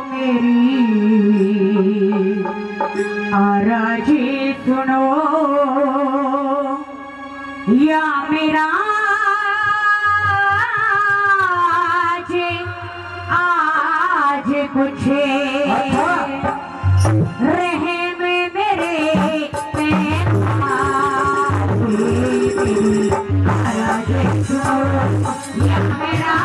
मेरी आराजी सुनो या मेरा आज कुछ रहम मेरे आराजी सुनो या मेरा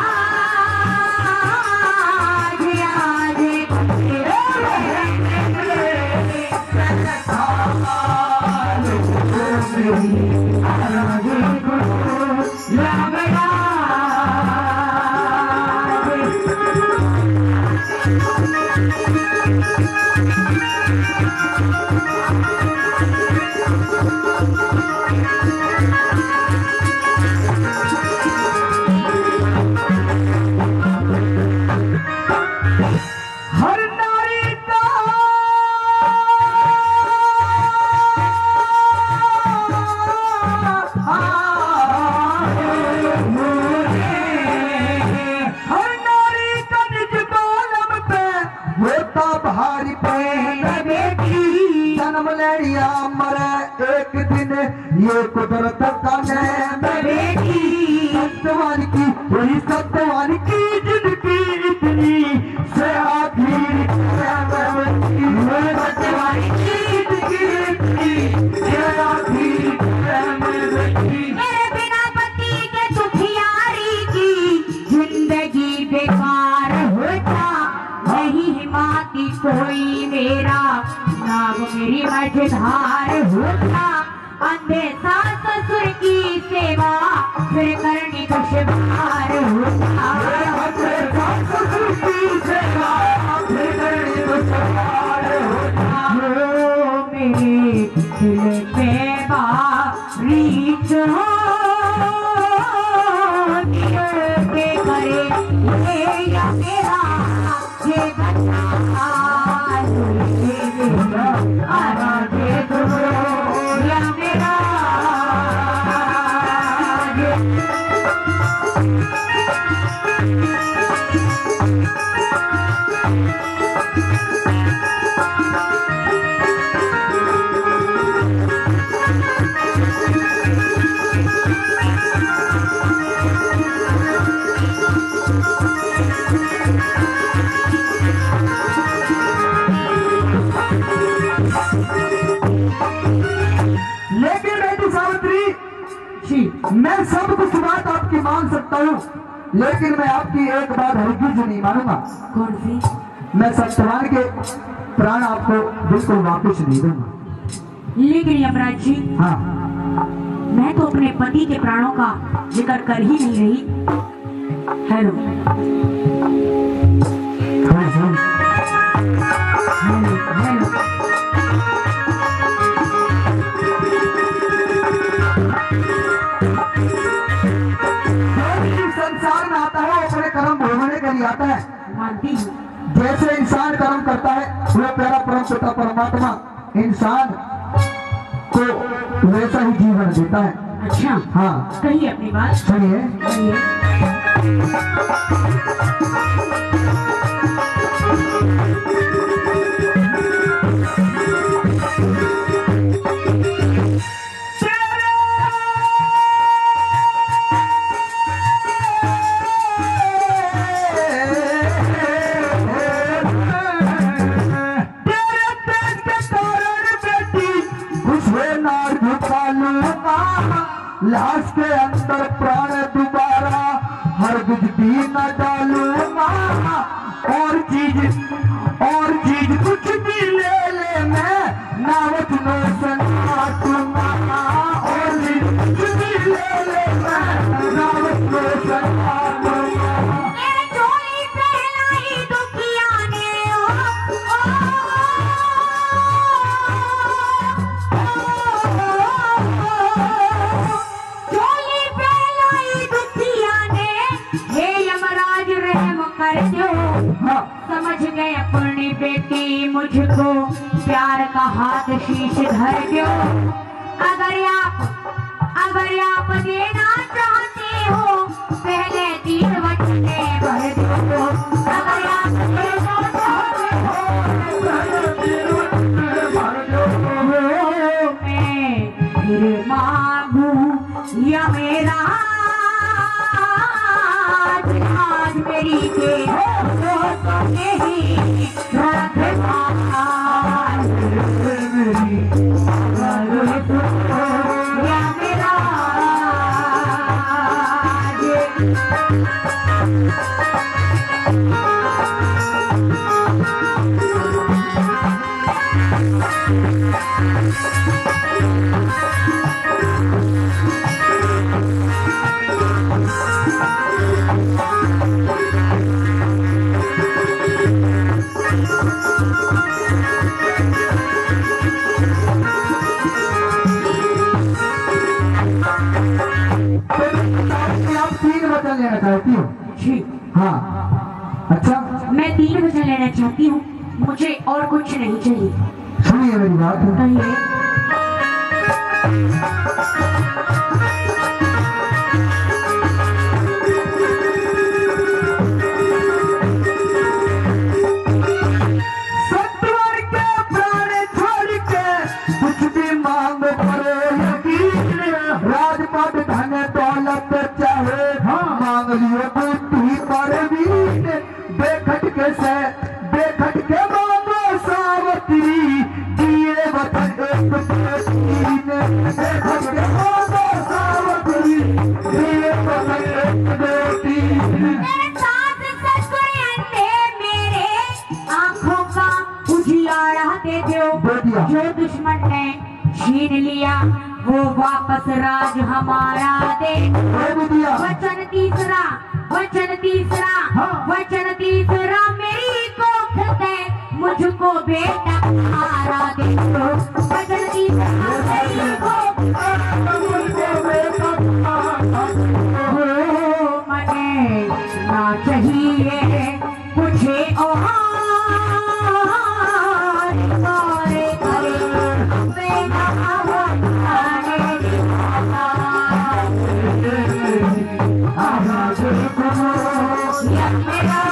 जन्म लेड़िया मरे एक दिन ये कुदरत का नेम बेटी सत्यवान की वही सत्यवान की जिंदगी इतनी से आखिर सत्यवान की जिंदगी इतनी से आखिर मेरे बिना पति के सुखियारी की जिंदगी बेकार होता नहीं हिमाती कोई मेरा नाग मेरी मझधार होता अंधे सास ससुर की सेवा फिर करनी दुश्वार होता अंधे सास ससुर की सेवा फिर करनी दुश्वार होता मेरे दिल पे बारी जो पे करे ये या मेरा ये बच्चा आराधे तुझो या मेरा मैं सब कुछ बात आपकी मान सकता हूँ लेकिन मैं आपकी एक बात हरगिज नहीं मानूंगा। कौन सी? मैं सत्यवान के प्राण आपको बिल्कुल वापस नहीं दूंगा। लेकिन यमराज जी, हाँ, मैं तो अपने पति के प्राणों का जिक्र कर ही नहीं रही। हेलो हेलो कर्म भोगने के लिए आता है। मानती हूँ जैसे इंसान कर्म करता है वो प्यारा परम पिता परमात्मा इंसान को वैसा ही जीवन देता है। अच्छा, हाँ, कहिए अपनी बात। सुनिए, लाश के अंदर प्राण दोबारा हर भी न डालूंगा और चीज कुछ भी ले मैं नावत नो सनाटूंगा और कुछ भी ले मैं नावत नो सनाटूंगा। चोली पहनाई दुखिया ने समझ गए अपनी बेटी मुझको प्यार का हाथ शीश धर दो। अगर आप देना चाहते हो पहले 3 वचने भर दो। अगर आप लेना चाहती हूँ जी हाँ। अच्छा मैं 3 वचन लेना चाहती हूँ, मुझे और कुछ नहीं चाहिए। सुनिए मेरी बात। कहिए। सत्वर के प्राण छोड़ के कुछ भी मांग करो यकीन, राजपाट धन दौलत चाहे मांग लियो बुद्धि परवीन, बेखटके से बेखटके मांगो सावत्री, दिए वचन एक तीन, बेखटके मांगो सावत्री, दिए वचन एक दो तीन। मेरे साथ ससुर अंधे मेरे आंखों का उजियारा दे दो, जो दुश्मन ने छीन लिया वो वापस राज हमारा दे। वचन तीसरा वचन तीसरा मेरी कोख दे, मुझको बेटा हारा दे दो। वचन तीसरा मेरी कोख दे, मुझको बेटा हारा दे दो। मने ना चाहिए कुछ और करे करे बेटा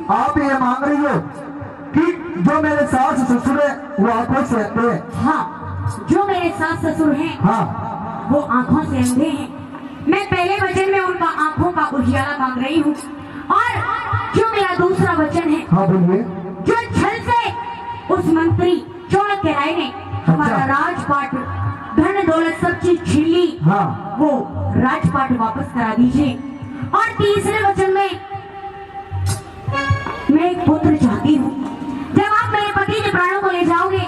आप ये मांग रही हो कि जो मेरे सास ससुर है वो आंखों से अंधे हैं। हाँ, जो मेरे सास ससुर हैं हाँ, वो आंखों से अंधे हैं। मैं पहले वचन में उनका आंखों का उजियारा मांग रही हूँ, और जो मेरा दूसरा वचन है, हाँ बोलिए। जो छल से उस मंत्री चाणक्य राय ने हमारा राजपाट धन दौलत सब चीज छीन ली, हाँ, वो राजपाट वापस करा दीजिए। और तीसरे वचन में मैं एक पुत्र चाहती हूँ। जब आप मेरे पति के प्राणों को ले जाओगे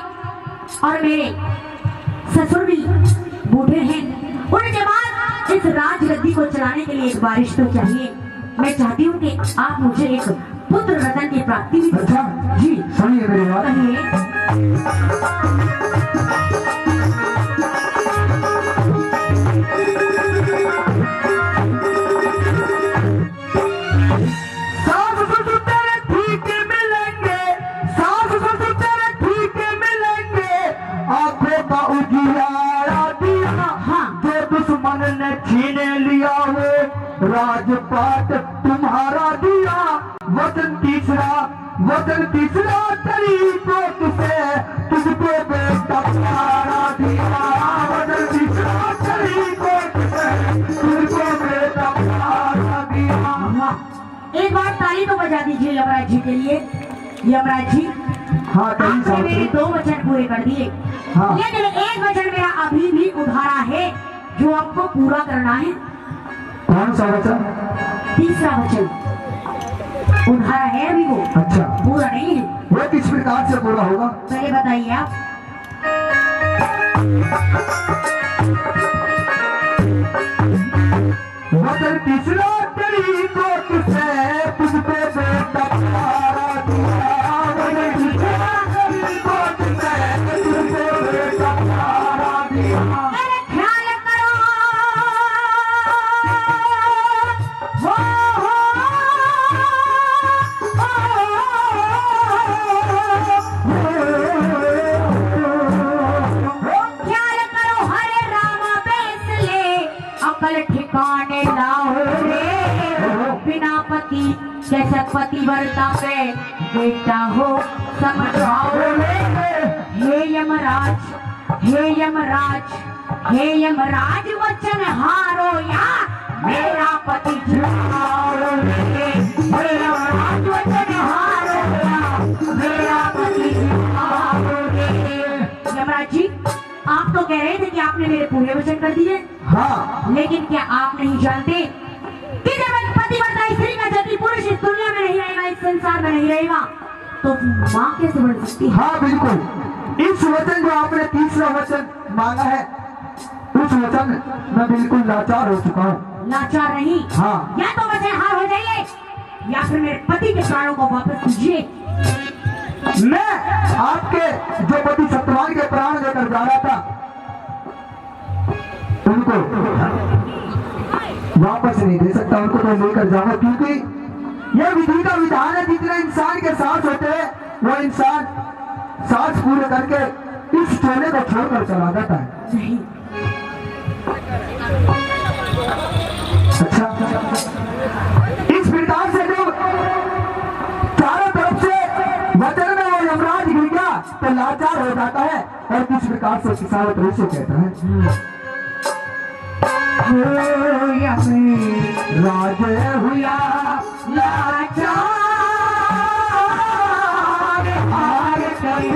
और मेरे ससुर भी बूढ़े हैं, उनके बाद इस राजगद्दी को चलाने के लिए एक बारिश तो चाहिए। मैं चाहती हूँ कि आप मुझे एक पुत्र रतन की प्राप्ति भी। अच्छा जी, सुनिए मेरी बात। कहिए। छीन लिया वो राजपाट तुम्हारा दिया। वचन तीसरा तरीकों से तुझको बेटा प्यारा दिया। वचन तीसरा तरीकों से तुझको बेटा प्यारा दिया। एक बार ताली तो बजा दीजिए यमराज जी के लिए। यमराज जी, हाँ, आपने मेरे 2 वचन पूरे कर दिए, हाँ, लेकिन एक वचन मेरा अभी भी उधारा है जो आपको पूरा करना है। कौन सा वचन? तीसरा वचन उधारा है अभी, वो अच्छा, पूरा नहीं है। वो किस प्रकार से पूरा होगा? पहले बताइए आप। वचन तीसरा तरीकों से तुझको बेटा प्यारा दिया। वचन तीसरा तरीकों से तुझको बेटा प्यारा दिया। मेरे ख्याल करो, हो ठिकाने लाओ रे, बिना पति जैसा पतिव्रता पे बेटा हो समझाओ रे। हे यमराज, हे यमराज, हे यमराज वचन हारो या मेरा पति छुड़ाओ रे। हे यमराज वचन हारो या मेरा पति छुड़ाओ रे। यमराज जी, आप तो कह रहे थे कि आपने मेरे पूरे वचन कर दिए, हाँ, लेकिन क्या आप नहीं जानते कि जब एक पतिव्रता स्त्री का जबकि पुरुष इस दुनिया में नहीं रहेगा, इस संसार में नहीं रहेगा, तो माँ कैसे बन सकती है? हाँ बिल्कुल। इस वचन जो आपने तीसरा वचन मांगा है, उस वचन मैं बिल्कुल लाचार हो चुका हूँ। लाचार नहीं, हाँ। या तो वचन हार हो जाइए या फिर मेरे पति के प्राणों को वापस कीजिए। मैं आपके जो पति सत्यवान के प्राण लेकर जा रहा था, उनको वापस नहीं दे सकता, उनको तो लेकर जाओ, क्योंकि यह विधि का विधान है। जितने इंसान के सांस होते हैं वो इंसान सांस पूरे करके इस चोले को छोड़कर चला जाता है। नहीं, अच्छा, इस प्रकार से जो चारों तरफ से वचन में वो यमराज गिर गया तो लाचार हो जाता है, और किस प्रकार से किसावत रूप से कहता है, राज हुआ लाचार, हार कर